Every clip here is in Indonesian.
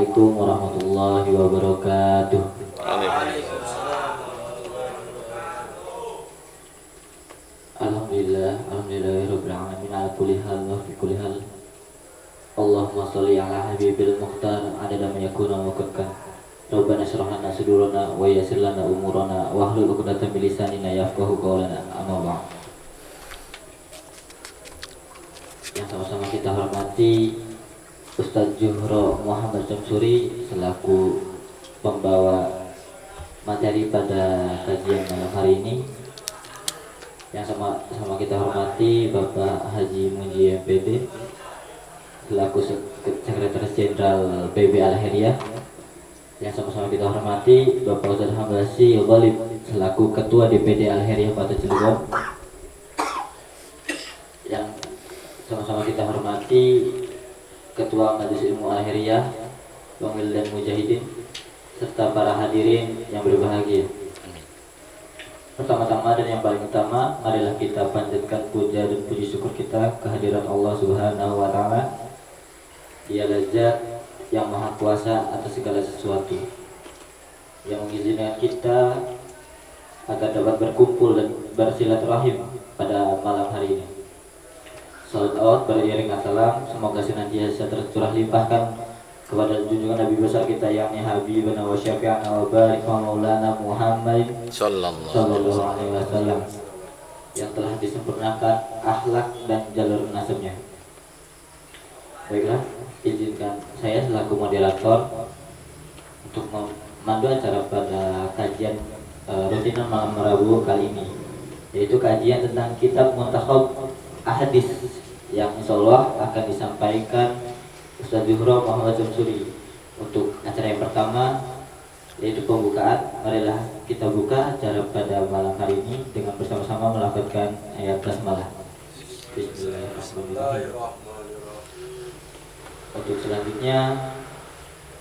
Assalamualaikum warahmatullahi wabarakatuh. Alhamdulillahirabbil alamin ala kulli hal wa fi kulli hal. Allahumma shalli ala habibil mukhtar adada ma yakuna wa qadkan. Rabbana shrah lana sudurana wa yassir lana umurana wa hlul 'uqdatam min lisanina yafqahu qawlana. Amma ba'd. Yang sama-sama kita hormati Ustadz Zuhro Muhammad Syamsuri selaku pembawa materi pada kajian malam hari ini. Yang sama kita hormati Bapak Haji Munji MPD selaku Sekretaris Jenderal PB Al-Khairiyah. Yang sama-sama kita hormati Bapak Ustadz Hamdasi Ghalib selaku Ketua DPD Al-Khairiyah Kota Cilegon. Yang sama-sama kita hormati Ketua Majelis Ilmu Al-Khairiyah, Pemil dan Mujahidin, serta para hadirin yang berbahagia. Pertama-tama dan yang paling utama, marilah kita panjatkan puja dan puji syukur kita kehadiran Allah Subhanahu wa Ta'ala. Dialah Zat yang Maha Kuasa atas segala sesuatu, yang mengizinkan kita agar dapat berkumpul dan bersilaturahim pada malam hari ini. Salawat beriring salam semoga senantiasa tercurah limpahkan kepada junjungan Nabi besar kita yakni Habibana wa Syafi'ana wa barik wa maulana Muhammad sallallahu alaihi wasallam yang telah disempurnakan akhlak dan jalur nasabnya. Baiklah, izinkan saya selaku moderator untuk memandu acara pada kajian rutinan malam Rabu kali ini, yaitu kajian tentang kitab Muntakhab Ahadits yang insyaallah akan disampaikan Ustadz Zuhro Muhammad Syamsuri. Untuk acara yang pertama yaitu pembukaan, marilah kita buka acara pada malam hari ini dengan bersama-sama melafazkan ayat basmalah. Bismillahirrahmanirrahim. Untuk selanjutnya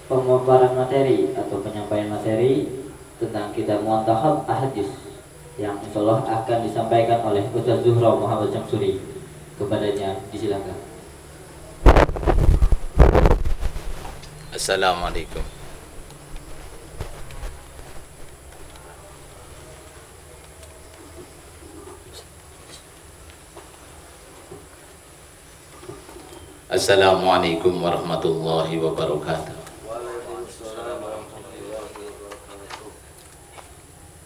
pemaparan materi atau penyampaian materi tentang kitab Muntakhab Ahadits yang insyaallah akan disampaikan oleh Ustadz Zuhro Muhammad Syamsuri. Kepadanya disilakan. Assalamualaikum. Assalamualaikum warahmatullahi wabarakatuh.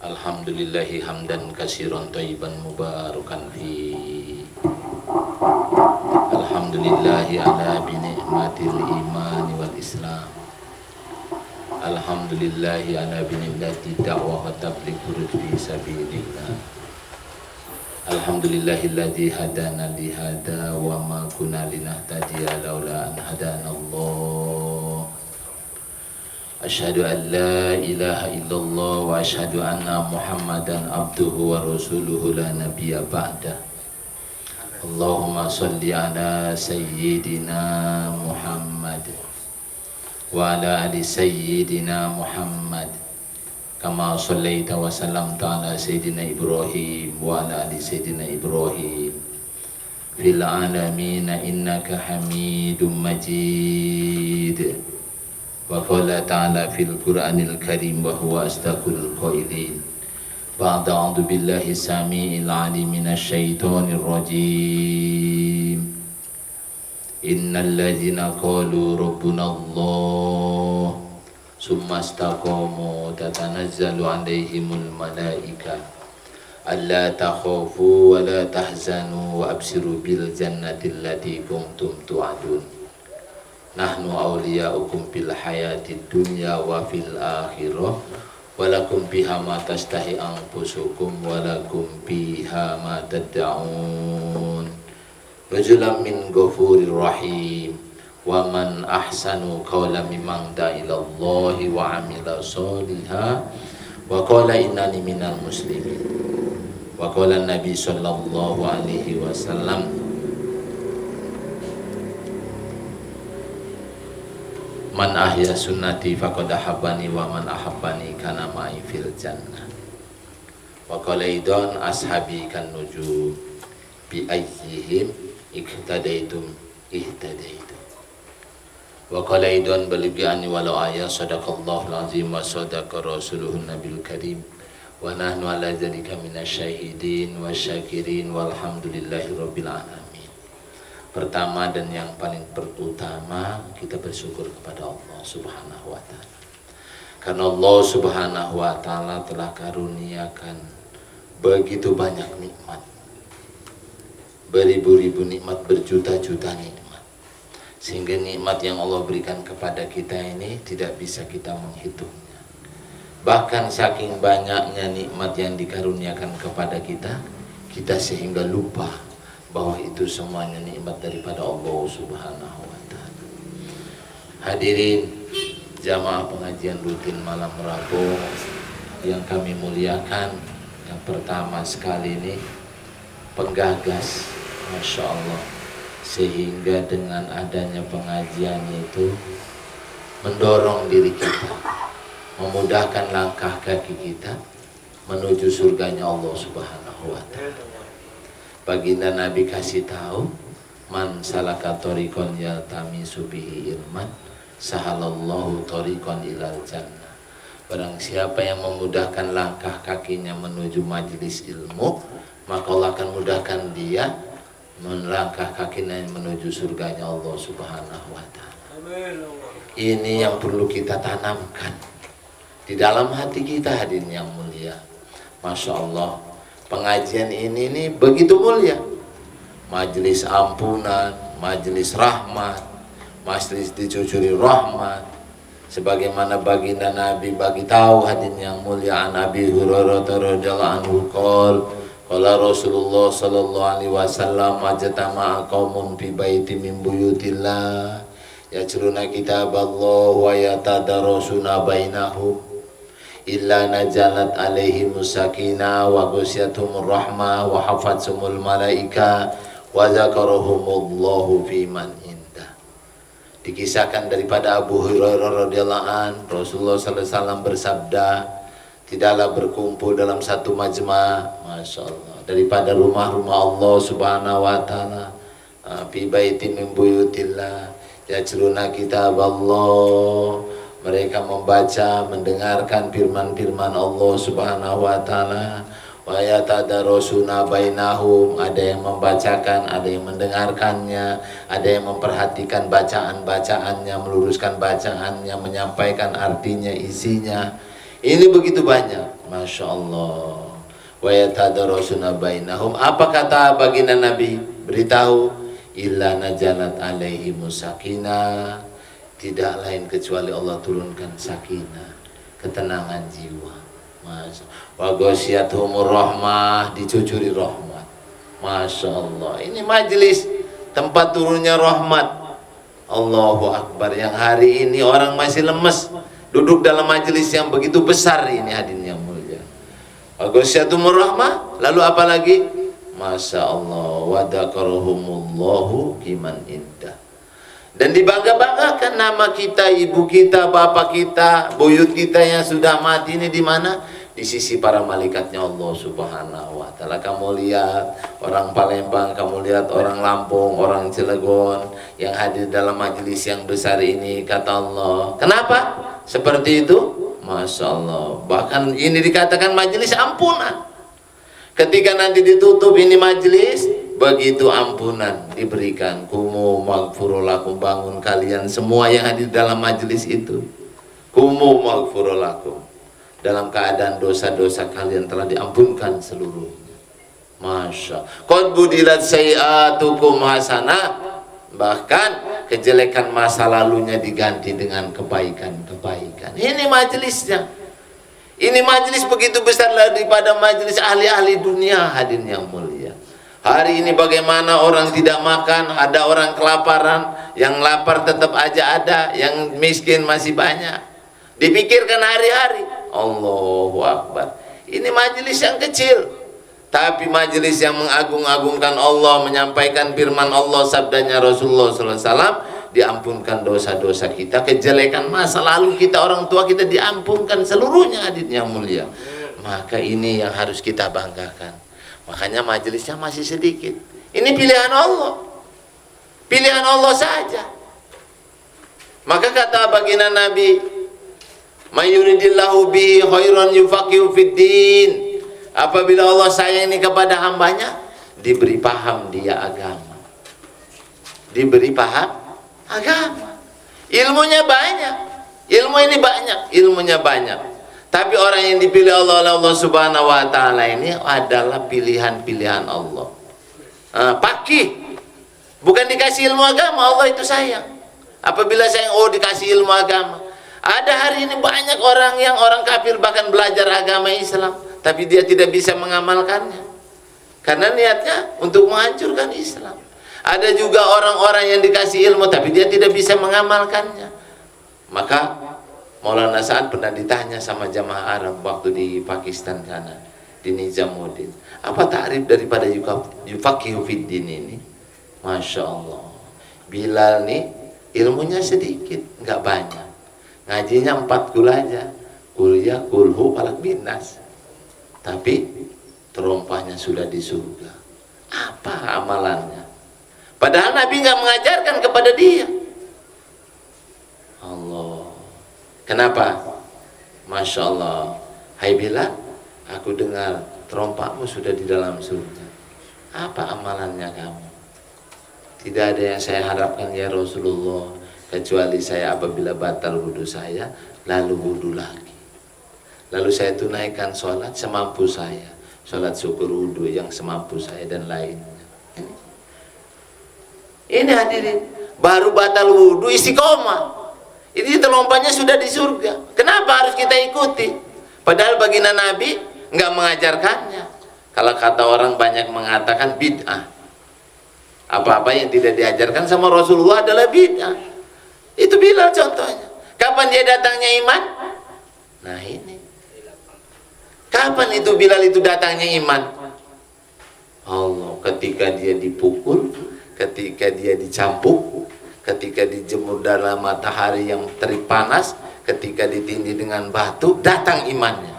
Alhamdulillahi hamdan katsiran thayyiban mubarakan fi. Alhamdulillahi ala binikmatil imani wal islam. Alhamdulillahi ala binikmati da'wah wa tabligh fi sabilillah. Alhamdulillahilladzi hadana li hada wa ma kunna linahtadiya laula an hadana Allah. Asyhadu an la ilaha illallah wa asyhadu anna Muhammadan abduhu wa rasuluhu la nabiyya ba'dah. Allahumma salli ala sayyidina Muhammad wa ala ali sayyidina Muhammad kama sallaita wa sallamta ala sayyidina Ibrahim wa ala ali sayyidina Ibrahim fil alamin innaka Hamidum Majid. Wa qala ta'ala fil Qur'anil Karim wa huwa asdaqul qailin. Ba'da a'udzu billahi samii'il 'aliim minasy syaithaanir rajiim. Innal ladzina qalu rabbunallah summa istaqamu tatanazzalu 'alaihimul malaa'ika alla takhafu wa la tahzanu wa abshiru bil jannati allati kuntum tu'adun. Nahnu awliya'ukum fil hayatid dunya wa fil akhirah walakum biha ma tastahi anfusukum walakum biha ma tad'un rajulan min ghafurir rahim wa man ahsanu qawlan mimman da'a ila Allahi wa 'amila sholihan wa qala innani minal muslimin. Wa qala Nabi sallallahu alaihi wasallam man ahya sunnati faqad ahabbani wa man ahabbani kana ma'i fil jannah. Wa qala idan ashabi kan nujum bi ayyihim iktadaitum ihtadaitum. Wa qala aidan balighi anni walau ayat sadaqallahul azim wa sadaqa rasuluhun nabiyul karim wa nahnu ala dzalika minasyahidin wasyakirin walhamdulillahi rabbil alamin. Pertama dan yang paling pertama, kita bersyukur kepada Allah Subhanahu wa taala. Karena Allah Subhanahu wa taala telah karuniakan begitu banyak nikmat. Beribu-ribu nikmat, berjuta-juta nikmat. Sehingga nikmat yang Allah berikan kepada kita ini tidak bisa kita menghitungnya. Bahkan saking banyaknya nikmat yang dikaruniakan kepada kita, kita sehingga lupa bahwa itu semuanya nikmat daripada Allah Subhanahu wa taala. Hadirin jamaah pengajian rutin malam Rabu yang kami muliakan, yang pertama sekali ini penggagas, Masya Allah, sehingga dengan adanya pengajian itu mendorong diri kita, memudahkan langkah kaki kita menuju surganya Allah Subhanahu wa taala. Baginda Nabi kasih tahu, man salaka thoriqan yaltamisu bihi ilman sahalallahu thoriqan ilal jannah. Barang siapa yang memudahkan langkah kakinya menuju majelis ilmu, maka Allah akan mudahkan dia melangkah kakinya menuju surganya Allah Subhanahu wa taala. Ini yang perlu kita tanamkan di dalam hati kita, hadirin yang mulia. Masya Allah, pengajian ini begitu mulia. Majelis ampunan, majelis rahmat, majelis dicucuri rahmat, sebagaimana baginda Nabi bagi tahu, hadirin yang mulia, an Abi Hurairah radhiyallahu anhu qala Rasulullah sallallahu alaihi wasallam ajtama'a qaumun fi baiti min buyutillah yajruna kitaballah wa yatadarasuna bainahum illa nazalat alaihim sakinah wa ghasyiyatuhum rahmah wa hafatsumul malaika wa zakarahumullahu fi man. Dikisahkan daripada Abu Hurairah radhiyallahu an, Rasulullah sallallahu alaihi wasallam bersabda, tidaklah berkumpul dalam satu majma', Masya Allah, daripada rumah-rumah Allah Subhanahu wa taala, fi baitin min buyutillah yajruna kitab Allah, mereka membaca, mendengarkan firman-firman Allah Subhanahu wa taala, wa yatadarasuna bainahum, ada yang membacakan, ada yang mendengarkannya, ada yang memperhatikan bacaan-bacaannya, meluruskan bacaannya, menyampaikan artinya, isinya. Ini begitu banyak, Masya Allah. Wa yatadarasuna bainahum, apa kata baginda Nabi? Beritahu, illa najalat alaihimus sakinah, tidak lain kecuali Allah turunkan sakinah, ketenangan jiwa. Wa ghasyiyatuhumur rahmah, dicucuri rahmat. Masya Allah, ini majelis tempat turunnya rahmat. Allahu Akbar, yang hari ini orang masih lemes duduk dalam majelis yang begitu besar ini, hadirin yang mulia. Wa ghasyiyatuhumur rahmah, lalu apa lagi? Masya Allah, wa dzakarahumullahu kiman indah. Dan dibangga-banggakan nama kita, ibu kita, bapak kita, buyut kita yang sudah mati ini di mana? Di sisi para malaikatnya Allah Subhanahu wa taala. Kamu lihat orang Palembang, kamu lihat orang Lampung, orang Cilegon yang hadir dalam majelis yang besar ini, kata Allah. Kenapa? Seperti itu? Masya Allah. Bahkan ini dikatakan majelis ampunan. Ketika nanti ditutup ini majelis, begitu ampunan diberikan, kumu maghfurulakum, bangun kalian semua yang hadir dalam majelis itu, kumu maghfurulakum, dalam keadaan dosa-dosa kalian telah diampunkan seluruhnya. Masya qad budilat sayi'atukum hasanah, bahkan kejelekan masa lalunya diganti dengan kebaikan-kebaikan. Ini majelisnya. Ini majelis begitu besar daripada majelis ahli-ahli dunia, hadirin yang mulia. Hari ini bagaimana orang tidak makan, ada orang kelaparan, yang lapar tetap aja ada, yang miskin masih banyak. Dipikirkan hari-hari. Allahu Akbar. Ini majelis yang kecil, tapi majelis yang mengagung-agungkan Allah, menyampaikan firman Allah, sabdanya Rasulullah SAW, diampunkan dosa-dosa kita, kejelekan masa lalu kita, orang tua kita diampunkan seluruhnya, hadirin yang mulia. Maka ini yang harus kita banggakan. Makanya majelisnya masih sedikit. Ini pilihan Allah, pilihan Allah saja. Maka kata baginda Nabi, "Mayuridillahu bihi khairan yufaqihu fid din." Apabila Allah sayang ini kepada hambanya, diberi paham dia agama. Diberi paham agama. Ilmunya banyak. Ilmu ini banyak, ilmunya banyak. Tapi orang yang dipilih Allah oleh Allah Subhanahu wa taala ini adalah pilihan-pilihan Allah. Pakih. Bukan dikasih ilmu agama, Allah itu sayang. Apabila sayang, oh dikasih ilmu agama. Ada hari ini banyak orang kafir bahkan belajar agama Islam, tapi dia tidak bisa mengamalkannya. Karena niatnya untuk menghancurkan Islam. Ada juga orang-orang yang dikasih ilmu tapi dia tidak bisa mengamalkannya. Maka Maulana Sa'ad pernah ditanya sama jamaah Arab waktu di Pakistan sana, di Nizamuddin, apa ta'rif daripada yufaqihu fid din ini? Masya Allah, Bilal nih ilmunya sedikit, nggak banyak, ngajinya 4 kul aja, kuliah kulhu falak binas, tapi terompahnya sudah di surga. Apa amalannya? Padahal Nabi nggak mengajarkan kepada dia. Allah, kenapa? Masya Allah, hai Bilal, aku dengar terompahmu sudah di dalam surga. Apa amalannya kamu? Tidak ada yang saya harapkan ya Rasulullah, kecuali saya apabila batal wudhu saya, lalu wudhu lagi. Lalu saya tunaikan sholat semampu saya, sholat syukur wudhu yang semampu saya dan lainnya. Ini hadirin, baru batal wudhu istiqomah. Ini terompahnya sudah di surga. Kenapa harus kita ikuti? Padahal baginda Nabi nggak mengajarkannya. Kalau kata orang banyak mengatakan bid'ah. Apa-apa yang tidak diajarkan sama Rasulullah adalah bid'ah. Itu Bilal contohnya. Kapan dia datangnya iman? Nah ini. Kapan itu Bilal itu datangnya iman? Allah, ketika dia dipukul, ketika dia dicambuk, ketika dijemur dalam matahari yang terik panas, ketika ditindih dengan batu, datang imannya.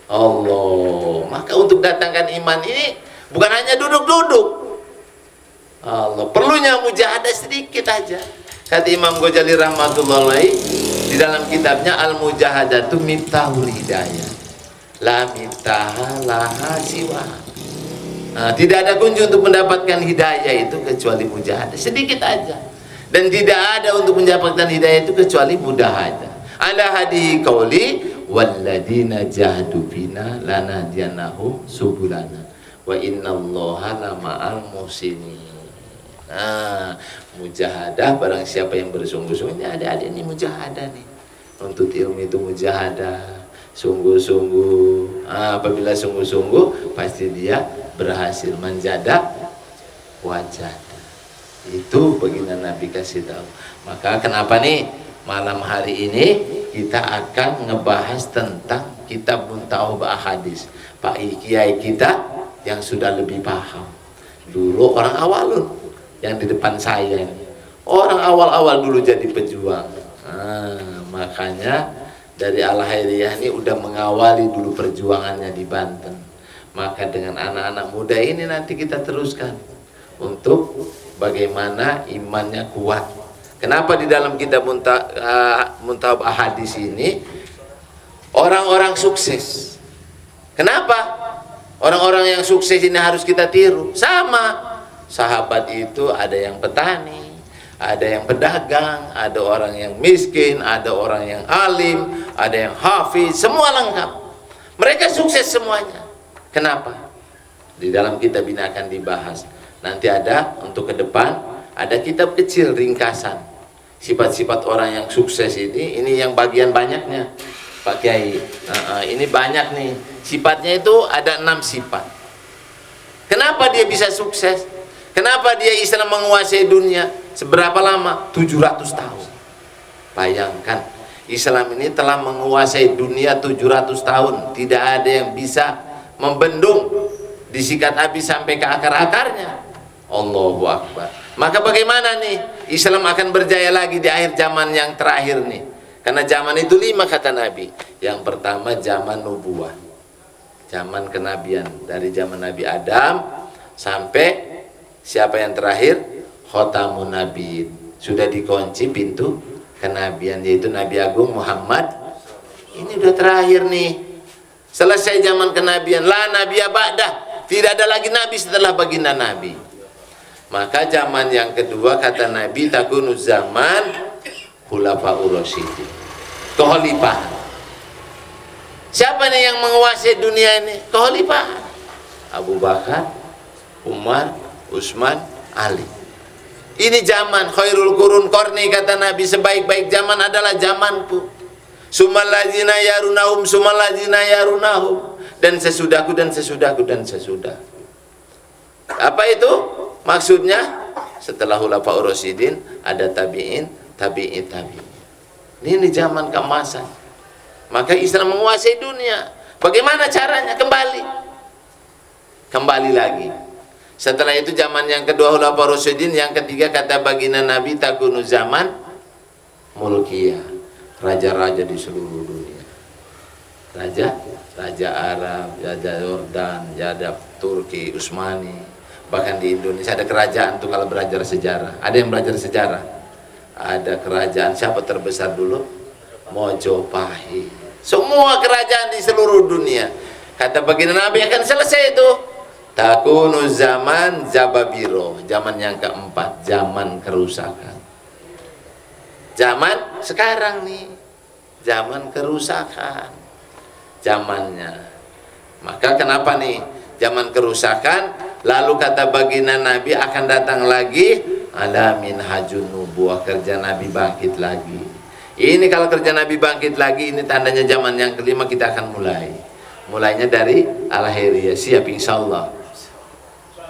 Allah, maka untuk datangkan iman ini bukan hanya duduk-duduk. Allah, perlunya mujahadah sedikit aja. Kata Imam Ghazali rahmatullahi di dalam kitabnya Al-Mujahadatu Miftahul Hidayah. La miftaha laha siwa. Tidak ada kunci untuk mendapatkan hidayah itu kecuali mujahadah sedikit aja. Dan tidak ada untuk mendapatkan hidayah itu kecuali mujahadah. Ala hadi qauli walladzina jahadu bina lanahdiyannahum subulana wa innallaha lama'al muhsinin. Mujahadah, barang siapa yang bersungguh-sungguh, ini adik-adik ini mujahadah nih. Untuk ilmu itu mujahadah, sungguh-sungguh. Apabila sungguh-sungguh, pasti dia berhasil menjadah wajah. Itu baginda Nabi kasih tahu. Maka kenapa nih malam hari ini kita akan ngebahas tentang kitab Muntahab Ahadits, Pak Kiai kita yang sudah lebih paham. Dulu orang awalun yang di depan saya ini, orang awal-awal dulu jadi pejuang. Makanya dari Al-Hairiyah ini udah mengawali dulu perjuangannya di Banten. Maka dengan anak-anak muda ini nanti kita teruskan untuk bagaimana imannya kuat. Kenapa di dalam kitab Muntahab Ahadits ini orang-orang sukses? Kenapa orang-orang yang sukses ini harus kita tiru? Sama sahabat itu ada yang petani, ada yang pedagang, ada orang yang miskin, ada orang yang alim, ada yang hafiz, semua lengkap. Mereka sukses semuanya. Kenapa? Di dalam kitab ini akan dibahas. Nanti ada untuk ke depan ada kitab kecil ringkasan sifat-sifat orang yang sukses ini yang bagian banyaknya Pak Kiai. Ini banyak nih sifatnya, itu ada 6 sifat. Kenapa dia bisa sukses? Kenapa dia Islam menguasai dunia? Seberapa lama? 700 tahun. Bayangkan, Islam ini telah menguasai dunia 700 tahun. Tidak ada yang bisa membendung, disikat habis sampai ke akar-akarnya. Allahu Akbar. Maka bagaimana nih Islam akan berjaya lagi di akhir zaman yang terakhir nih? Karena zaman itu 5 kata Nabi. Yang pertama zaman nubuah, zaman kenabian, dari zaman Nabi Adam sampai siapa yang terakhir? Khotamun Nabiin. Sudah dikunci pintu kenabian, yaitu Nabi Agung Muhammad. Ini udah terakhir nih, selesai zaman kenabian. La nabiya ba'dah, tidak ada lagi nabi setelah baginda Nabi. Maka zaman yang kedua kata Nabi, takunu zaman khulafaur rasyidin, kekhalifahan. Siapa nih yang menguasai dunia ini? Kekhalifahan. Abu Bakar, Umar, Utsman, Ali. Ini zaman khairul qurun qarni, kata Nabi, sebaik-baik zaman adalah zamanku. Sumal ladzina yarunahum, sumal ladzina yarunahum, dan sesudahku dan sesudahku dan sesudah. Apa itu? Maksudnya setelah khulafaur rasyidin ada tabi'in, tabi'in, tabi'in. Ini zaman keemasan. Maka Islam menguasai dunia. Bagaimana caranya? Kembali lagi. Setelah itu zaman yang kedua khulafaur rasyidin, yang ketiga kata baginda Nabi, takunu zaman mulkiyah, raja-raja di seluruh dunia. Raja Arab, Raja Yordan, Raja Turki, Utsmani, bahkan di Indonesia ada kerajaan tuh. Kalau belajar sejarah, ada yang belajar sejarah, ada kerajaan siapa terbesar dulu? Mojopahit. Semua kerajaan di seluruh dunia, kata baginda Nabi, akan selesai itu. Takunu zaman Zababiro, zaman yang keempat, zaman kerusakan. Zaman sekarang nih, zaman kerusakan zamannya. Maka kenapa nih zaman kerusakan? Lalu kata baginda Nabi, akan datang lagi ala minhajun nubuwah, kerja Nabi bangkit lagi. Ini kalau kerja Nabi bangkit lagi, ini tandanya zaman yang kelima kita akan mulai. Mulainya dari al-akhiriyah, siap insyaallah.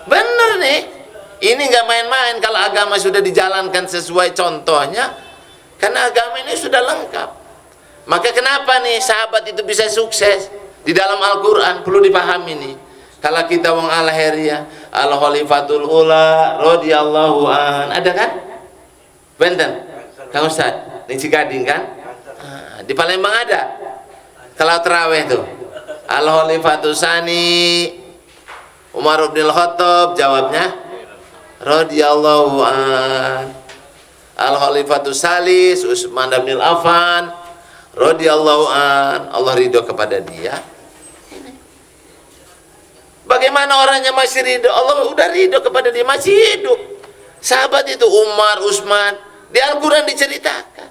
Bener nih, ini nggak main-main kalau agama sudah dijalankan sesuai contohnya, karena agama ini sudah lengkap. Maka kenapa nih sahabat itu bisa sukses di dalam Al-Quran? Perlu dipahami nih. Kalau kita wong al-akhiriyah, al-khalifatul ula radhiyallahu an, ada kan? Benten, Kang Ustaz, di Cigading kan? Di Palembang ada. Kalau terawih tuh, al-khalifatul sani Umar bin Khattab, jawabnya radhiyallahu an. Al-khalifatus salis Utsman bin Affan radhiyallahu an, Allah ridho kepada dia. Bagaimana orangnya masih ridho? Allah udah ridho kepada dia, masih hidup. Sahabat itu Umar, Utsman, di Al-Quran diceritakan.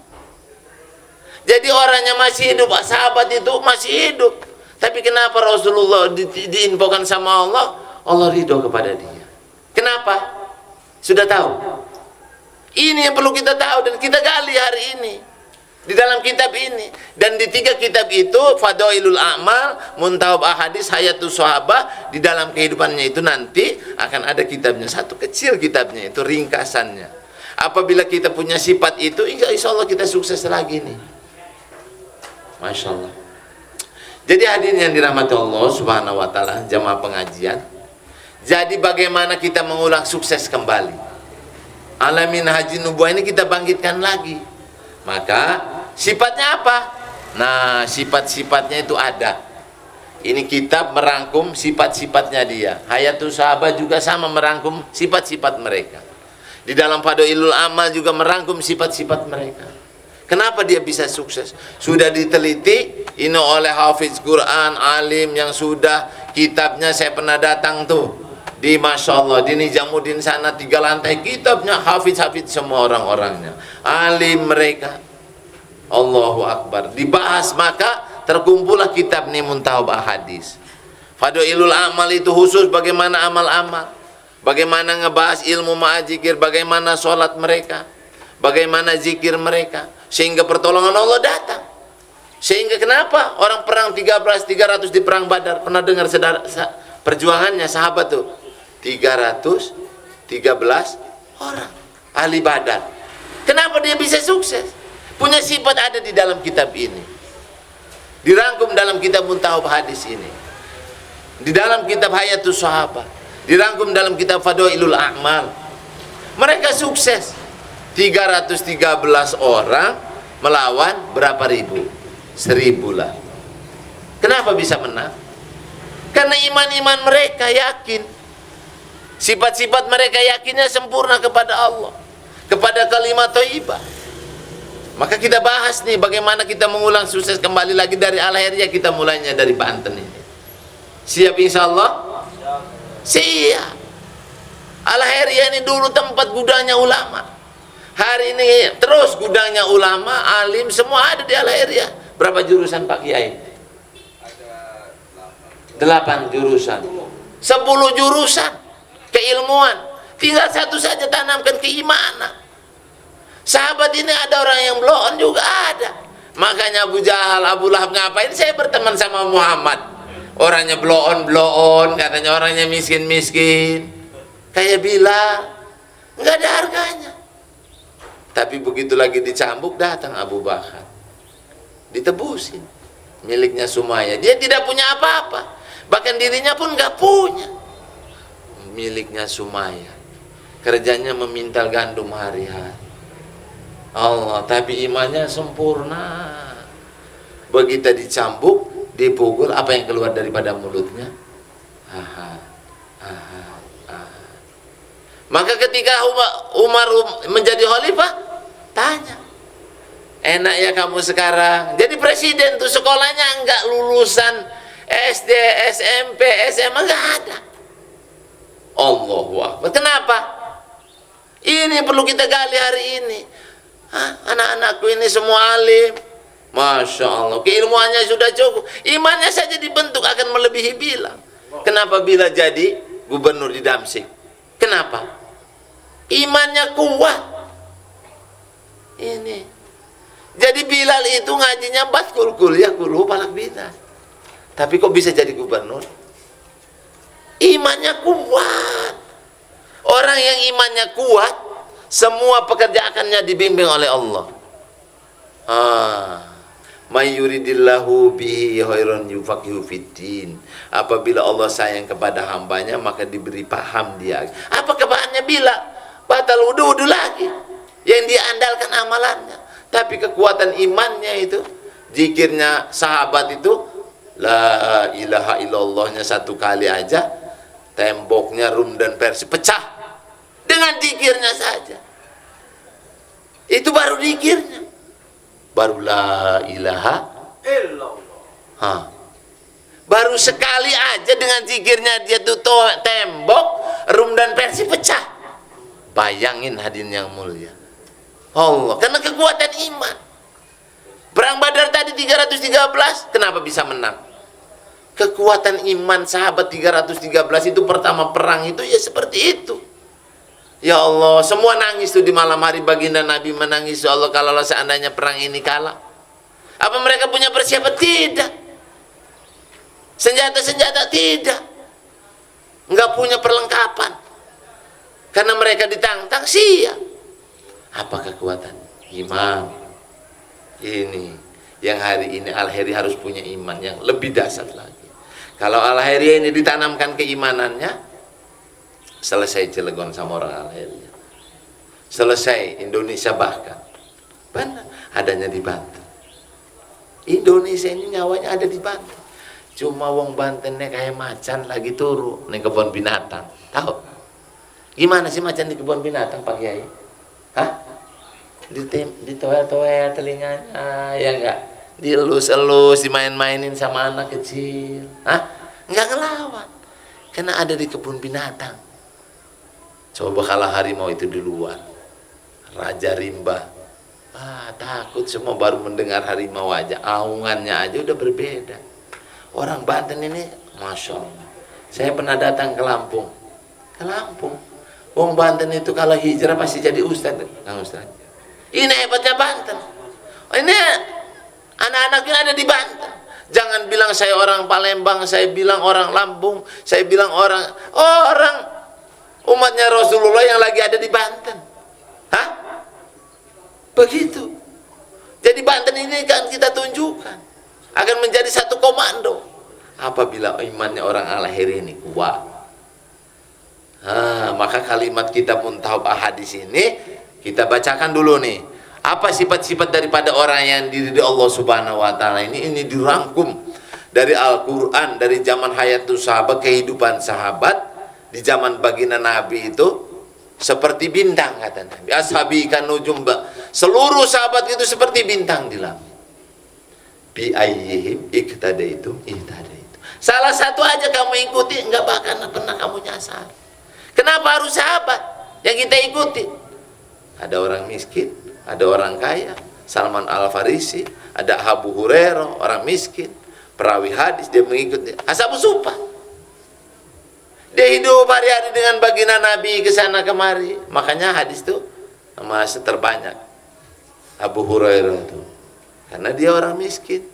Jadi orangnya masih hidup, sahabat itu masih hidup. Tapi kenapa Rasulullah diinfokan sama Allah? Allah ridho kepada dia. Kenapa? Sudah tahu. Ini yang perlu kita tahu dan kita gali hari ini di dalam kitab ini. Dan di 3 kitab itu, Fadailul A'mal, Muntahab Ahadits, Hayatus Sahabah, di dalam kehidupannya itu nanti akan ada kitabnya, satu kecil kitabnya itu ringkasannya. Apabila kita punya sifat itu, insya Allah kita sukses lagi nih. Masya Allah. Jadi hadirin yang dirahmati Allah Subhanahu wa taala, jamaah pengajian. Jadi bagaimana kita mengulang sukses kembali? Alamin haji nubuah ini kita bangkitkan lagi. Maka sifatnya apa? Nah, sifat-sifatnya itu ada. Ini kitab merangkum sifat-sifatnya dia. Hayatus Sahabah juga sama merangkum sifat-sifat mereka. Di dalam Fadailul Amal juga merangkum sifat-sifat mereka. Kenapa dia bisa sukses? Sudah diteliti ini oleh hafiz Quran, alim yang sudah, kitabnya saya pernah datang tuh di Masya Allah, di Nijamuddin sana 3 lantai, kitabnya hafiz-hafiz semua orang-orangnya, alim mereka. Allahu Akbar, dibahas, maka terkumpullah kitab ini Muntahab Ahadits. Fadailul Amal itu khusus bagaimana amal-amal, bagaimana ngebahas ilmu ma'azikir, bagaimana sholat mereka, bagaimana zikir mereka, sehingga pertolongan Allah datang. Sehingga kenapa orang perang 300 di perang Badar, pernah dengar perjuangannya sahabat tuh 313 orang ahli Badar. Kenapa dia bisa sukses? Punya sifat ada di dalam kitab ini, dirangkum dalam kitab Muntahab Hadis ini, di dalam kitab Hayatus Sahabah, dirangkum dalam kitab Fadailul A'mal. Mereka sukses 313 orang melawan berapa ribu? 1000 lah. Kenapa bisa menang? Karena iman-iman mereka yakin, sifat-sifat mereka yakinnya sempurna kepada Allah, kepada kalimat thayyibah. Maka kita bahas nih bagaimana kita mengulang sukses kembali lagi dari Al-Khairiyah. Kita mulainya dari Banten ini. Siap insya Allah? Siap. Al-Khairiyah ini dulu tempat gudangnya ulama. Hari ini terus gudangnya ulama, alim, semua ada di Al-Khairiyah. Berapa jurusan Pak Kiai? Ada 8 jurusan. 10 jurusan keilmuan. Tinggal satu saja, tanamkan keimanan. Sahabat ini ada orang yang blow on juga ada. Makanya Abu Jahal, Abu Lahab ngapain? Saya berteman sama Muhammad. Orangnya blow on, katanya orangnya miskin-miskin. Kayak Bilal, nggak ada harganya. Tapi begitu lagi dicambuk, datang Abu Bakar. Ditebusin. Miliknya Sumayyah. Dia tidak punya apa-apa. Bahkan dirinya pun nggak punya. Miliknya Sumayyah. Kerjanya memintal gandum hari-hari. Allah, tapi imannya sempurna. Begitu dicambuk, dipukul, apa yang keluar daripada mulutnya? Aha, aha, aha. Maka ketika Umar menjadi khalifah, tanya, enak ya kamu sekarang jadi presiden tuh, sekolahnya enggak lulusan SD, SMP, SMA, enggak ada. Allahu Akbar. Kenapa? Ini perlu kita gali hari ini. Anak-anakku ini semua alim, Masya Allah, keilmuannya sudah cukup, imannya saja dibentuk akan melebihi Bilal. Kenapa Bilal jadi gubernur di Damsyik? Kenapa? Imannya kuat. Ini jadi Bilal itu ngajinya 4 kuliah palak binas. Tapi kok bisa jadi gubernur? Imannya kuat. Orang yang imannya kuat, semua pekerjaannya dibimbing oleh Allah. May yuridillahu bihi khairan yufaqihu fiddin. Apabila Allah sayang kepada hambanya, maka diberi paham dia. Apa kebahannya Bilal? Batal wudu lagi. Yang dia andalkan amalannya. Tapi kekuatan imannya itu, zikirnya sahabat itu, la ilaha illallahnya 1 kali aja, temboknya Rum dan Persia pecah. Dengan zikirnya saja. Itu baru zikirnya. Baru la ilaha illallah. Baru sekali aja dengan zikirnya dia tuh tembok Rum dan Persia pecah. Bayangin hadirin yang mulia. Allah, karena kekuatan iman. Perang Badar tadi 313, kenapa bisa menang? Kekuatan iman sahabat 313 itu pertama perang itu ya seperti itu. Ya Allah, semua nangis tuh di malam hari, baginda Nabi menangis, ya Allah kalau seandainya perang ini kalah. Apa mereka punya persiapan? Tidak. Senjata-senjata tidak. Enggak punya perlengkapan. Karena mereka ditantang siap. Apa kekuatan? Iman. Ini yang hari ini Al-Khairiyah harus punya iman yang lebih dahsyat lagi. Kalau Al-Khairiyah ini ditanamkan keimanannya, selesai Cilegon sama orang Al-Khairiyah. Selesai Indonesia, bahkan benar adanya di Banten. Indonesia ini nyawanya ada di Banten. Cuma wong Bantennya kayak macan lagi turu nih kebun binatang. Tahu? Gimana sih macan di kebun binatang Pak Kiai? Hah? Ditoel-toel telinganya, ya enggak? Dielus-elus, dimain-mainin sama anak kecil. Hah? Enggak ngelawan. Karena ada di kebun binatang. Coba kalau harimau itu di luar, Raja Rimba, takut semua baru mendengar harimau aja, aungannya aja udah berbeda. Orang Banten ini, Masya Allah. Saya pernah datang ke Lampung. Wong Banten itu kalau hijrah pasti jadi ustad. Kang Ustad. Ini hebatnya Banten. Ini anak-anaknya ada di Banten. Jangan bilang saya orang Palembang, saya bilang orang Lampung, saya bilang orang umatnya Rasulullah yang lagi ada di Banten. Hah? Begitu. Jadi Banten ini kan kita tunjukkan akan menjadi satu komando apabila imannya orang Al-Khairiyah ini kuat. Maka kalimat kita Muntakhab Ahadits ini kita bacakan dulu nih. Apa sifat-sifat daripada orang yang diridhoi Allah Subhanahu wa taala ini dirangkum dari Al-Qur'an, dari zaman hayatus sahabat, kehidupan sahabat di zaman baginda Nabi itu seperti bintang, kata Nabi. Ashabi kan nujum, seluruh sahabat itu seperti bintang di langit. Bi ayyihim iktadaitum ihtadaitum. Salah satu aja kamu ikuti, enggak bakal pernah kamu nyasar. Kenapa harus sahabat yang kita ikuti? Ada orang miskin, ada orang kaya, Salman Al-Farisi, ada Abu Hurairah, orang miskin, perawi hadis, dia mengikuti ashabu suffah. Dia hidup hari-hari dengan baginda Nabi ke sana kemari. Makanya hadis itu masih terbanyak Abu Hurairah itu. Karena dia orang miskin,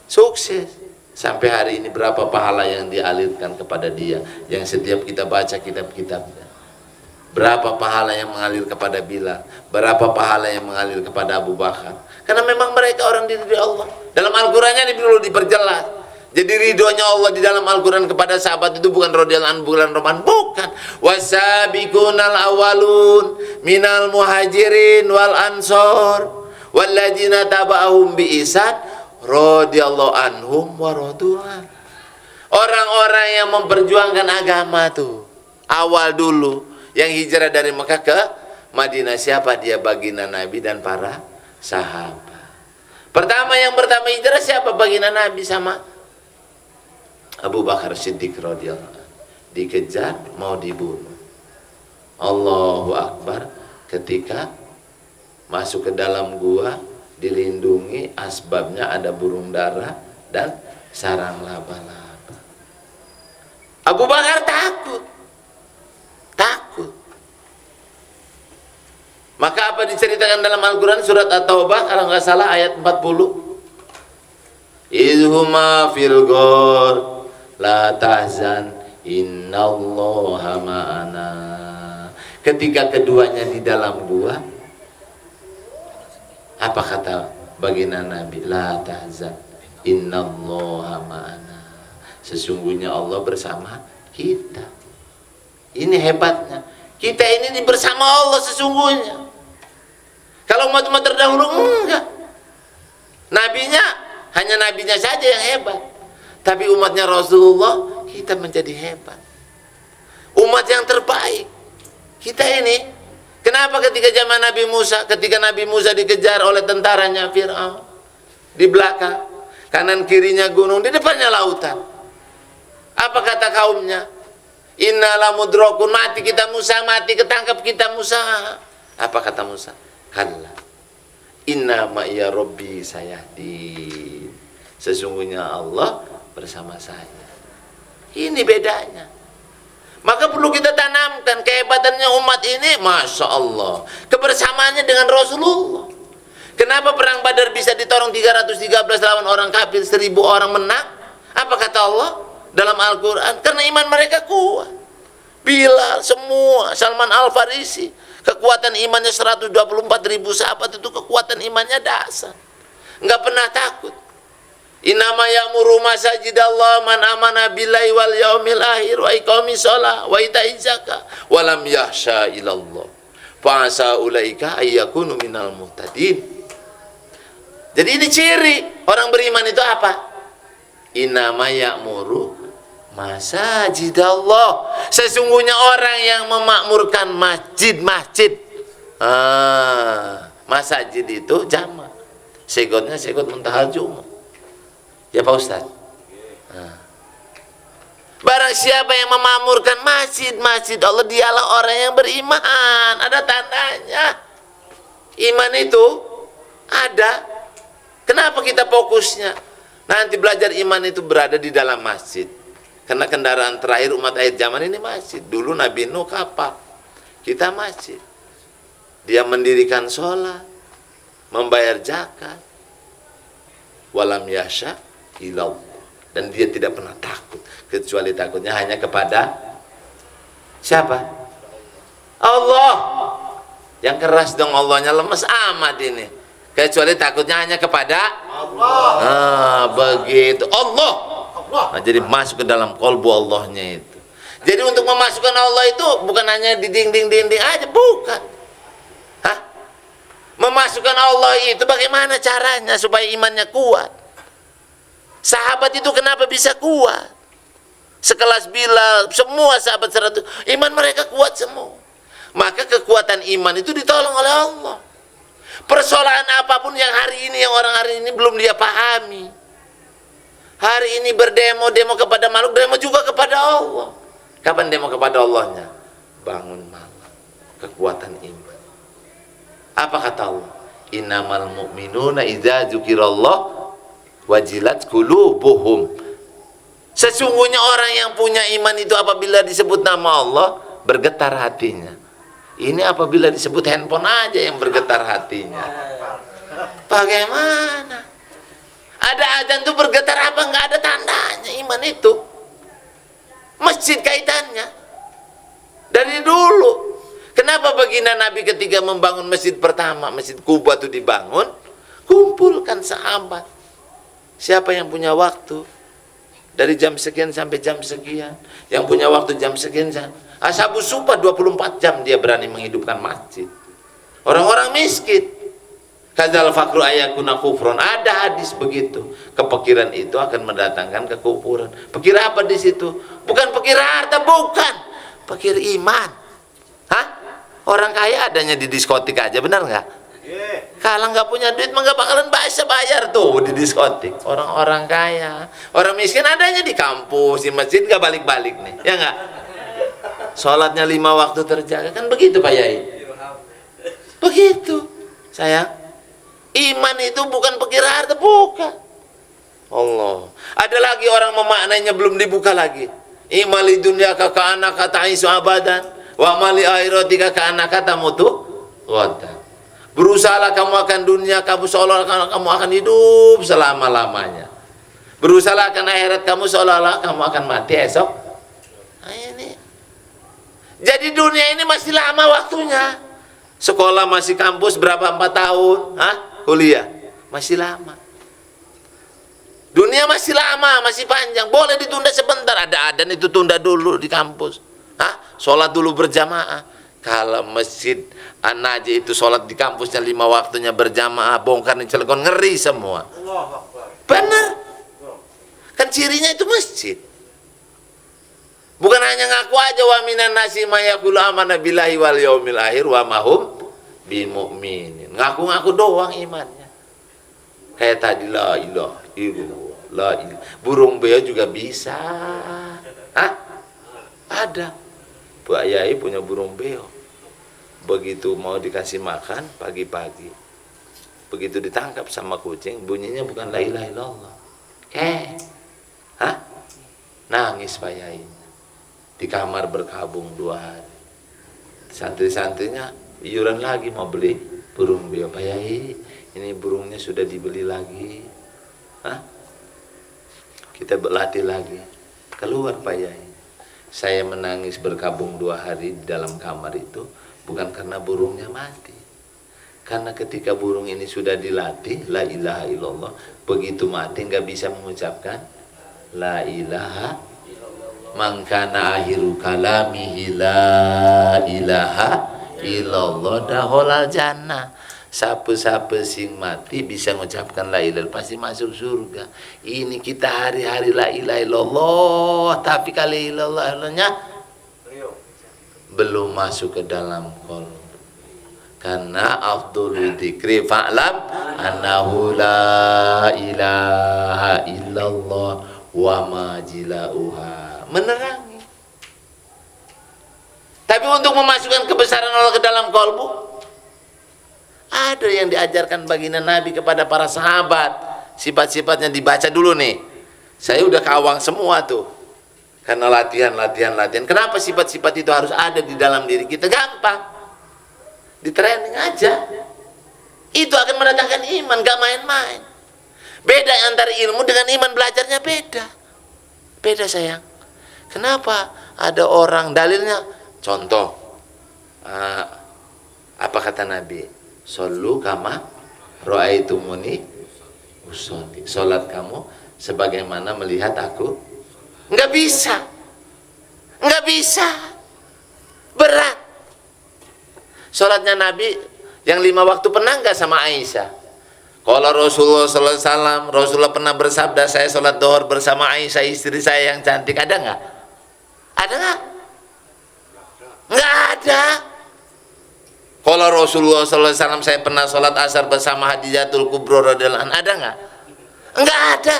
sukses. Sampai hari ini berapa pahala yang dialirkan kepada dia, yang setiap kita baca kitab-kitabnya. Berapa pahala yang mengalir kepada Bilal, berapa pahala yang mengalir kepada Abu Bakar. Karena memang mereka orang diridhoi Allah. Dalam Al-Qur'annya perlu diperjelas. Jadi ridhonya Allah di dalam Al-Quran kepada sahabat itu bukan radhiyallahu anhu, bukan roman, bukan. Wasabiqunal awalun minal muhajirin wal ansor walladzina taba'ahum bi ihsan radhiyallahu anhum wa radu'an. Orang-orang yang memperjuangkan agama tuh awal dulu, yang hijrah dari Mekah ke Madinah, siapa dia? Baginda Nabi dan para sahabat. Yang pertama hijrah siapa? Baginda Nabi sama Abu Bakar Siddiq radhiyallahu anhu. Dikejar, mau dibunuh. Allahu Akbar. Ketika masuk ke dalam gua, dilindungi, asbabnya ada burung dara dan sarang laba-laba. Abu Bakar takut. Maka apa diceritakan dalam Al-Quran surat At-Taubah kalau nggak salah ayat 40? Idhuma fil ghor la tahzan innallaha ma'ana. Ketika keduanya di dalam gua, apa kata baginda Nabi? La tahzan innallaha ma'ana. Sesungguhnya Allah bersama kita. Ini hebatnya. Kita ini bersama Allah sesungguhnya. Kalau umat-umat terdahulu enggak. Nabinya hanya nabinya saja yang hebat. Tapi umatnya Rasulullah, kita menjadi hebat. Umat yang terbaik. Kita ini, kenapa ketika zaman Nabi Musa, ketika Nabi Musa dikejar oleh tentaranya Fir'aun, di belakang, kanan kirinya gunung, di depannya lautan. Apa kata kaumnya? Inna lamudrokun, mati kita Musa, mati ketangkap kita Musa. Apa kata Musa? Kalla. Inna ma'iya Rabbi sayahdin. Sesungguhnya Allah bersama saya. Ini bedanya. Maka perlu kita tanamkan kehebatannya umat ini, Masya Allah, kebersamaannya dengan Rasulullah. Kenapa perang Badar bisa ditorong 313 lawan orang kafir, 1000 orang menang? Apa kata Allah dalam Al-Quran? Karena iman mereka kuat. Bilal, semua, Salman Al-Farisi, kekuatan imannya 124.000 sahabat itu kekuatan imannya dasar. Enggak pernah takut. Innama ya'muru masajidallah man amana billahi wal yaumil akhir wa iqamis shalah wa ita'iz zakah wa lam yahsha ilallah fa asa ulaika ayyakunu minal muhtadin. Jadi ini ciri orang beriman itu apa? Innama ya'muru masajidallah. Sesungguhnya orang yang memakmurkan masjid-masjid. Masjid itu jamak. Segotnya segot Muntahal Jum'ah. Ya Pak Ustadz. Barang siapa yang memakmurkan masjid-masjid Allah, dialah orang yang beriman. Ada tandanya. Iman itu ada. Kenapa kita fokusnya? Nanti belajar iman itu berada di dalam masjid. Karena kendaraan terakhir umat akhir zaman ini masjid. Dulu Nabi Nuh kapal, kita masjid. Dia mendirikan sholat, membayar zakat. Walam yasha ilallah. Dan dia tidak pernah takut, kecuali takutnya hanya kepada siapa? Allah. Yang keras dong Allahnya, lemes amat ini. Kecuali takutnya hanya kepada Allah. Begitu Allah. Nah, jadi masuk ke dalam kolbu Allahnya itu. Jadi untuk memasukkan Allah itu bukan hanya di dinding-dinding aja, bukan. Hah? Memasukkan Allah itu bagaimana caranya supaya imannya kuat? Sahabat itu kenapa bisa kuat? Sekelas Bilal, semua sahabat 100, iman mereka kuat semua. maka kekuatan iman itu ditolong oleh Allah. Persoalan apapun yang hari ini, yang orang hari ini belum dia pahami. Hari ini berdemo, demo kepada makhluk, demo juga kepada Allah. Kapan demo kepada Allahnya? Bangun malam, kekuatan iman. Apa kata Allah? Innamal mu'minuna idza dzukirallah wajilat qulubuhum. Sesungguhnya orang yang punya iman itu apabila disebut nama Allah bergetar hatinya. Ini apabila disebut handphone aja yang bergetar hatinya. Bagaimana? Ada azan tuh bergetar apa? Enggak ada tandanya iman itu. Masjid kaitannya dari dulu. Kenapa baginda Nabi ketika membangun masjid pertama, Masjid Kuba itu dibangun, kumpulkan sahabat. Siapa yang punya waktu dari jam sekian sampai jam sekian, yang punya waktu jam sekian, Ashabus Suffah 24 jam dia berani menghidupkan masjid. Orang-orang miskin. Kadzal faqru ayakuna kufron. Ada hadis begitu. Kepikiran itu akan mendatangkan kekufuran. Pikir apa di situ? Bukan pikir harta, bukan. Pikir iman. Hah? Orang kaya adanya di diskotik aja, benar nggak? Kalau nggak punya duit mah nggak bakalan bisa bayar tuh di diskotik. Orang-orang kaya, orang miskin adanya di kampus, di masjid, nggak balik-balik nih, ya nggak? Sholatnya 5 waktu terjaga, kan begitu Pak Yai? Begitu, sayang. Iman itu bukan pikir harta, bukan. Allah. Ada lagi orang memaknainya belum dibuka lagi. Imali dunya ka anak kata isu abadan, wa mali akhiratika ka anak kata mutu wada. Berusahalah kamu akan dunia kamu seolah-olah kamu akan hidup selama-lamanya. Berusahalah akan akhirat kamu seolah-olah kamu akan mati esok. Nah, ini. Jadi dunia ini masih lama waktunya. Sekolah masih kampus berapa 4 tahun? Hah? Kuliah masih lama. Dunia masih lama, masih panjang. Boleh ditunda sebentar. Ada adan itu tunda dulu di kampus. Hah? Sholat dulu berjamaah. Kalau masjid An-Najih itu sholat di kampusnya 5 waktunya berjamaah, bongkar di Cilegon, ngeri semua. Benar. Kan cirinya itu masjid. Bukan hanya ngaku aja wa minan nasi mayaqulu amanna billahi wal yaumil akhir wa mahum bimu'minin. Ngaku-ngaku doang imannya. Kayak tadi la ilaha illallah, la ilaha. Burung beo juga bisa. Hah? Ada. Pak Yai punya burung beo. Begitu mau dikasih makan pagi-pagi, begitu ditangkap sama kucing, bunyinya bukan la ilaha illallah. Hah? Nangis Pak Yai. Di kamar berkabung 2 hari. Santri-santrinya iuran lagi mau beli burung beo. Pak Yai, ini burungnya sudah dibeli lagi. Hah? Kita berlatih lagi. Keluar Pak Yai. Saya menangis berkabung 2 hari di dalam kamar itu bukan karena burungnya mati. Karena ketika burung ini sudah dilatih la ilaha illallah, begitu mati nggak bisa mengucapkan la ilaha, mangkana akhiru kalamihi la ilaha illallah daholal jannah. Siapa-siapa sing mati bisa mengucapkan la ilaha pasti masuk surga. Ini kita hari-hari la ilaha illallah, tapi kali illallahnya belum masuk ke dalam qalb. Karena afdhalul dzikri fa'lam annahu la ilaha illallah wa ma jilauha. Menerangi. Tapi untuk memasukkan kebesaran Allah ke dalam kalbu, ada yang diajarkan baginda Nabi kepada para sahabat. Sifat-sifatnya dibaca dulu nih. Saya udah kawang semua tuh. Karena latihan. Kenapa sifat-sifat itu harus ada di dalam diri kita? Gampang. Di training aja. Itu akan mendatangkan iman, gak main-main. Beda antara ilmu dengan iman, belajarnya beda. Beda sayang. Kenapa ada orang dalilnya? Contoh. Apa kata Nabi? Sallu kama ra'aitumuni usolli. Salat kamu sebagaimana melihat aku. Enggak bisa. Berat. Salatnya Nabi yang 5 waktu pernah enggak sama Aisyah? Kalau Rasulullah sallallahu alaihi wasallam, Rasulullah pernah bersabda, saya salat zuhur bersama Aisyah istri saya yang cantik, ada enggak? Ada enggak? Enggak ada. Kalau Rasulullah SAW saya pernah sholat asar bersama Khadijatul Kubra radhiyallahu anha, ada nggak? Enggak ada.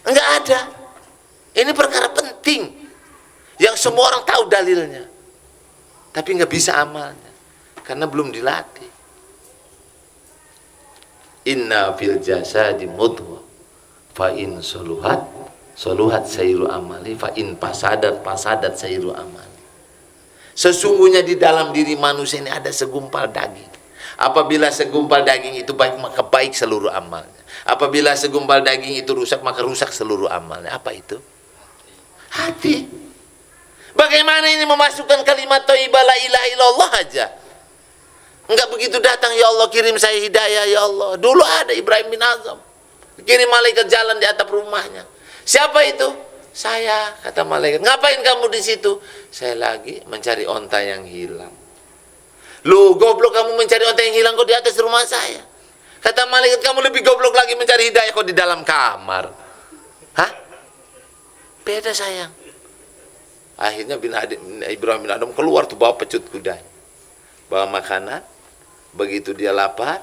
Enggak ada. Ini perkara penting yang semua orang tahu dalilnya, tapi nggak bisa amalnya karena belum dilatih. Inna fil jasadi mudghah fa in soluhat soluhat sairu amali fa in pasadat pasadat sairu amali. Sesungguhnya di dalam diri manusia ini ada segumpal daging. Apabila segumpal daging itu baik, maka baik seluruh amalnya. Apabila segumpal daging itu rusak, maka rusak seluruh amalnya. Apa itu? Hati. Bagaimana ini memasukkan kalimat thayyibah la ilaha illallah aja? Enggak begitu datang, ya Allah kirim saya hidayah ya Allah. Dulu ada Ibrahim bin Azam, kirim malaikat jalan di atap rumahnya. Siapa itu? Saya, kata malaikat. Ngapain kamu di situ? Saya lagi mencari onta yang hilang. Lu goblok, kamu mencari onta yang hilang kok di atas rumah saya. Kata malaikat, kamu lebih goblok lagi mencari hidayah kok di dalam kamar. Hah? Beda sayang. Akhirnya Ibrahim bin Adam keluar tuh bawa pecut kuda, bawa makanan. Begitu dia lapar,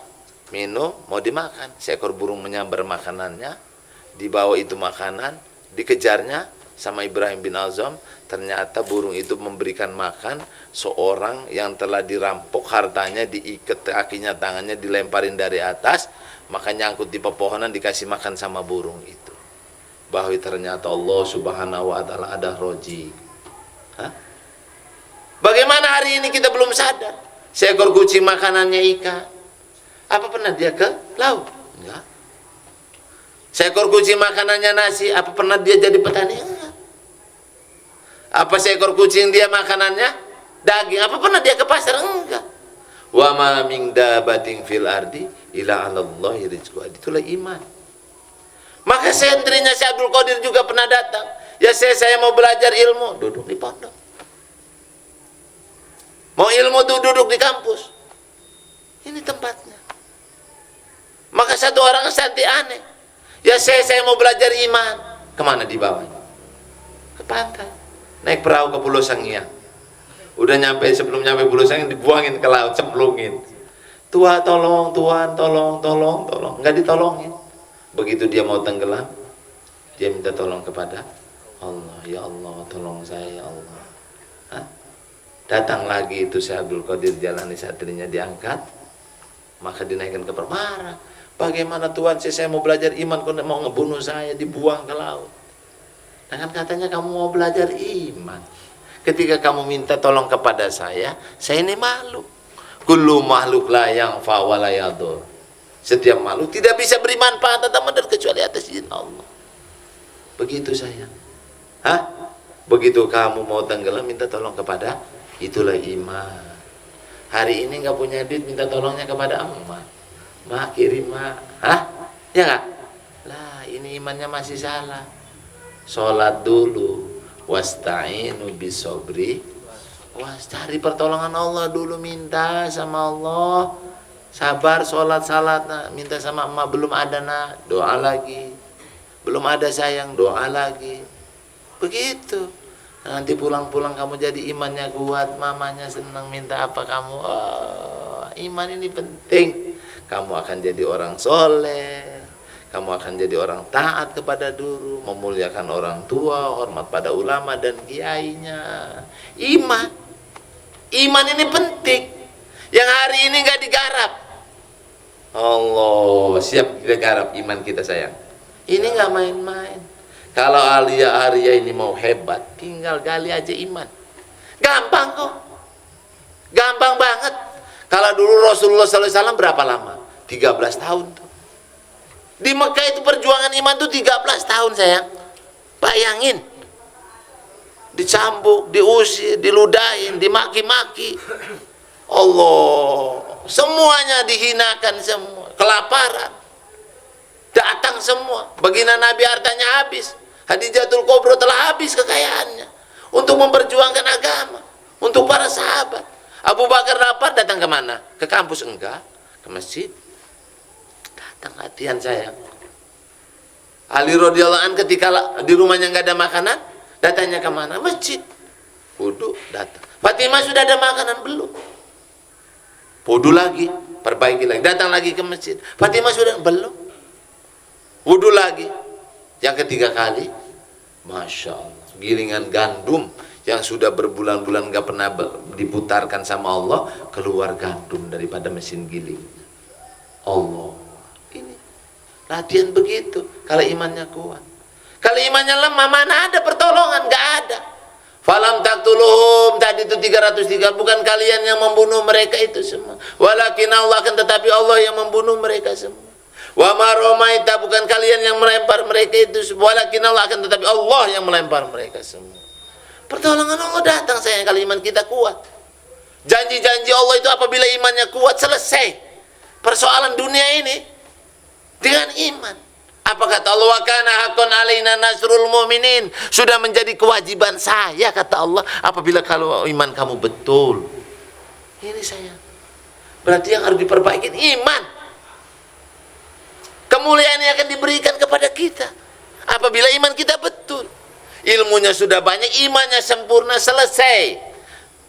minum, mau dimakan, seekor burung menyambar makanannya, dibawa itu makanan, dikejarnya sama Ibrahim bin Azam. Ternyata burung itu memberikan makan seorang yang telah dirampok hartanya, diikat kakinya, tangannya, dilemparin dari atas, maka nyangkut di pepohonan, dikasih makan sama burung itu. Bahwa ternyata Allah Subhanahu wa ta'ala ada roji. Hah? Bagaimana hari ini kita belum sadar? Seekor kucing makanannya ikan. Apa pernah dia ke laut? Enggak. Seekor kucing makanannya nasi. Apa pernah dia jadi petani? Enggak. Apa seekor kucing dia makanannya daging? Apa pernah dia ke pasar? Enggak. Wa ma min dabatin fil ardi illa 'alallahi rizquha. Itulah iman. Maka sentrinya Syekh Abdul Qadir juga pernah datang. Ya saya mau belajar ilmu, duduk di pondok. Mau ilmu tuh duduk di kampus. Ini tempatnya. Maka satu orang santai aneh. Ya saya mau belajar iman. Kemana dibawanya? Ke pantai. Naik perahu ke Pulau Sangiang. Udah sebelum nyampe Pulau Sangiang dibuangin ke laut, cemplungin. Tua tolong, Tuhan tolong. Enggak ditolongin. Begitu dia mau tenggelam, dia minta tolong kepada Allah. Ya Allah, tolong saya ya Allah. Hah? Datang lagi itu Syekh Abdul Qadir Jalani, satrinya diangkat, maka dinaikkan ke permara. Bagaimana Tuhan, saya mau belajar iman, kok mau ngebunuh saya, dibuang ke laut. Nah kan katanya kamu mau belajar iman. Ketika kamu minta tolong kepada saya ini makhluk. Kullu makhluk la yang fa wa la yadur. Setiap makhluk tidak bisa beri manfaat atau mudarat kecuali atas izin Allah. Begitu sayang. Hah? Begitu kamu mau tenggelam, minta tolong kepada, itulah iman. Hari ini nggak punya duit, minta tolongnya kepada emak. Mak kirim mak. Hah? Ya nggak? Lah ini imannya masih salah. Sholat dulu. Wasta'inu bisobri. Cari pertolongan Allah dulu, minta sama Allah. Sabar, sholat salat, nah. Minta sama emak, belum ada nak, doa lagi. Belum ada sayang, doa lagi. Begitu. Nanti pulang-pulang kamu jadi imannya kuat, mamanya senang, minta apa kamu, oh, iman ini penting. Kamu akan jadi orang soleh, kamu akan jadi orang taat kepada guru, memuliakan orang tua, hormat pada ulama dan kiainya. Iman ini penting, yang hari ini nggak digarap. Allah siap kita garap iman kita sayang. Ini nggak main-main. Kalau Arya ini mau hebat, tinggal gali aja iman. Gampang kok. Gampang banget. Kalau dulu Rasulullah SAW berapa lama? 13 tahun tuh. Di Mekah itu perjuangan iman tuh 13 tahun sayang. Bayangin. Dicambuk, diusir, diludahin, dimaki-maki. Allah. Semuanya dihinakan semua. Kelaparan. Datang semua. Baginda Nabi hartanya habis. Khadijatul Kubra telah habis kekayaannya untuk memperjuangkan agama, untuk para sahabat. Abu Bakar lapar, datang ke mana? Ke kampus? Enggak, ke masjid. Datang latihan sayang. Ali radhiyallahu anhu ketika di rumahnya nggak ada makanan, datangnya ke mana? Masjid. Wudhu, datang. Fatimah sudah ada makanan belum? Wudu lagi, perbaiki lagi, datang lagi ke masjid. Fatimah sudah belum? Wudu lagi. Yang ketiga kali, Masya Allah, gilingan gandum yang sudah berbulan-bulan gak pernah diputarkan sama Allah, keluar gandum daripada mesin giling. Allah, ini latihan begitu. Kalau imannya kuat, kalau imannya lemah, mana ada pertolongan? Gak ada. Falam taqtuluhum, tadi itu 303, bukan kalian yang membunuh mereka itu semua, walakin Allah, akan tetapi Allah yang membunuh mereka semua. Wa ma ramaita, bukan kalian yang melempar mereka itu semua, walakin Allah, akan tetapi Allah yang melempar mereka semua. Pertolongan Allah datang sayang kalau iman kita kuat. Janji-janji Allah itu apabila imannya kuat, selesai persoalan dunia ini dengan iman. Apa kata Allah? Wa kana haqqan alaina nasrul mu'minin. Sudah menjadi kewajiban saya, kata Allah, apabila kalau iman kamu betul. Ini saya. Berarti yang harus diperbaiki iman. Kemuliaan yang akan diberikan kepada kita apabila iman kita betul. Ilmunya sudah banyak, imannya sempurna, selesai.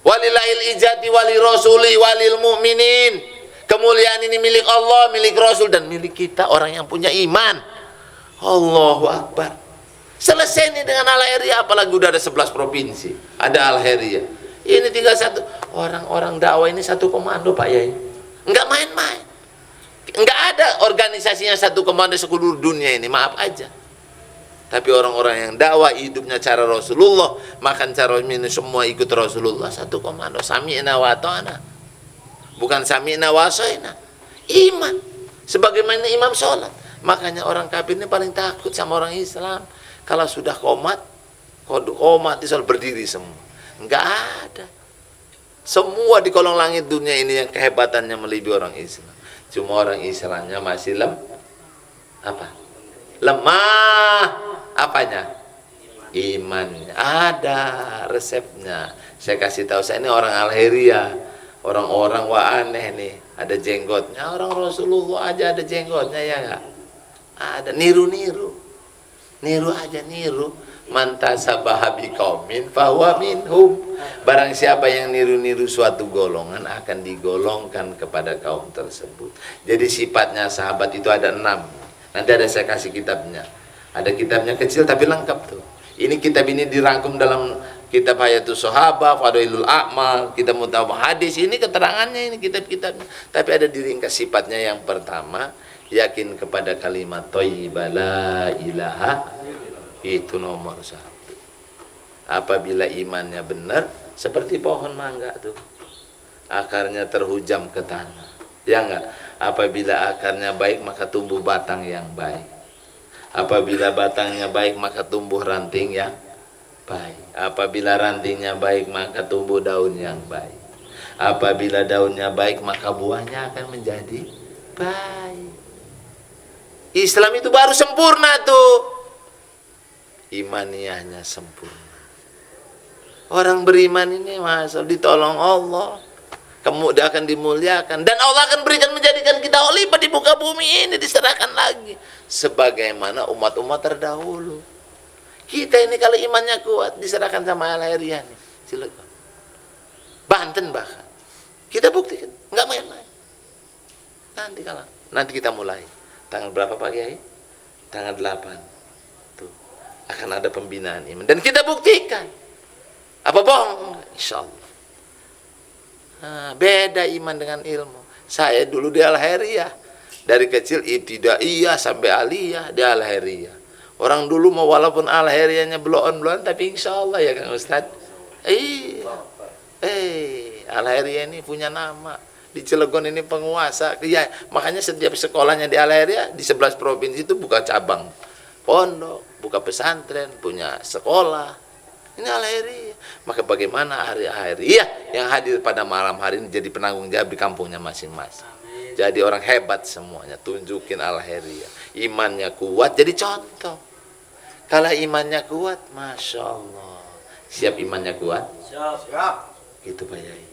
Walillahil ijati wali rasuli walil mu'minin. Kemuliaan ini milik Allah, milik Rasul, dan milik kita orang yang punya iman. Allahu Akbar. Selesai ini dengan Al-Heriah, apalagi udah ada 11 provinsi. Ada Al-Heriah. Ini tinggal satu. Orang-orang dakwah ini satu komando, Pak Yai. Enggak main-main. Enggak ada organisasinya satu komando seluruh dunia ini, maaf aja. Tapi orang-orang yang dakwah hidupnya cara Rasulullah, makan cara minum semua ikut Rasulullah, satu komando. Sami'na wa ta'na. Bukan sami'na wa asaina. Iman. Sebagaimana imam sholat. Makanya orang kafir ini paling takut sama orang Islam. Kalau sudah komat itu berdiri semua. Enggak ada. Semua di kolong langit dunia ini yang kehebatannya melebihi orang Islam. Cuma orang Islamnya masih lemah. Apanya? Imannya. Ada resepnya. Saya kasih tahu, saya ini orang Al-Heriah. Orang-orang wah aneh nih, ada jenggotnya. Orang Rasulullah aja ada jenggotnya, ya enggak? Ada niru aja. Mantasabaha biqaumin fahuwa minhum. Barang siapa yang niru-niru suatu golongan akan digolongkan kepada kaum tersebut. Jadi sifatnya sahabat itu ada 6. Nanti ada saya kasih kitabnya. Ada kitabnya kecil tapi lengkap tuh. Ini kitab ini dirangkum dalam kitab Hayatus Sahabah, Fadailul A'mal, kita mau tahu hadis, ini keterangannya, ini kitab-kitabnya. Tapi ada diringkas sifatnya. Yang pertama, yakin kepada kalimat thayyibah la ilaha, itu nomor 1. Apabila imannya benar, seperti pohon mangga tuh, akarnya terhujam ke tanah, ya enggak? Apabila akarnya baik, maka tumbuh batang yang baik. Apabila batangnya baik, maka tumbuh ranting yang baik. Apabila rantingnya baik, maka tumbuh daun yang baik. Apabila daunnya baik, maka buahnya akan menjadi baik. Islam itu baru sempurna tuh, imaniyahnya sempurna. Orang beriman ini masuk ditolong Allah, kemudian akan dimuliakan, dan Allah akan berikan menjadikan kita khalifah di muka bumi ini, diserahkan lagi sebagaimana umat-umat terdahulu. Kita ini kalau imannya kuat diserahkan sama Al-Heriah nih, Cilegon, Banten bahkan. Kita buktikan, nggak main-main. Nanti kita mulai. Tanggal berapa Pak Kiai? Tanggal 8. Tuh, akan ada pembinaan iman. Dan kita buktikan. Apa bohong? Insya Allah. Nah, beda iman dengan ilmu. Saya dulu di Al-Heriah. Dari kecil ibtidaiyah sampai aliyah di Al-Heriah. Orang dulu mau walaupun Al-Heriahnya belon-belon, tapi insya Allah ya Kang Ustadz. Al-Heriah ini punya nama. Di Cilegon ini penguasa. Ya, makanya setiap sekolahnya di Al-Heriah di 11 provinsi itu buka cabang pondok, buka pesantren, punya sekolah. Ini Al-Heriah. Maka bagaimana Al-Heriah yang hadir pada malam hari ini jadi penanggung jawab di kampungnya masing-masing. Jadi orang hebat semuanya. Tunjukin Al-Heriah. Imannya kuat jadi contoh. Kalau imannya kuat, Masya Allah. Siap imannya kuat? Siap. Gitu Pak Yai.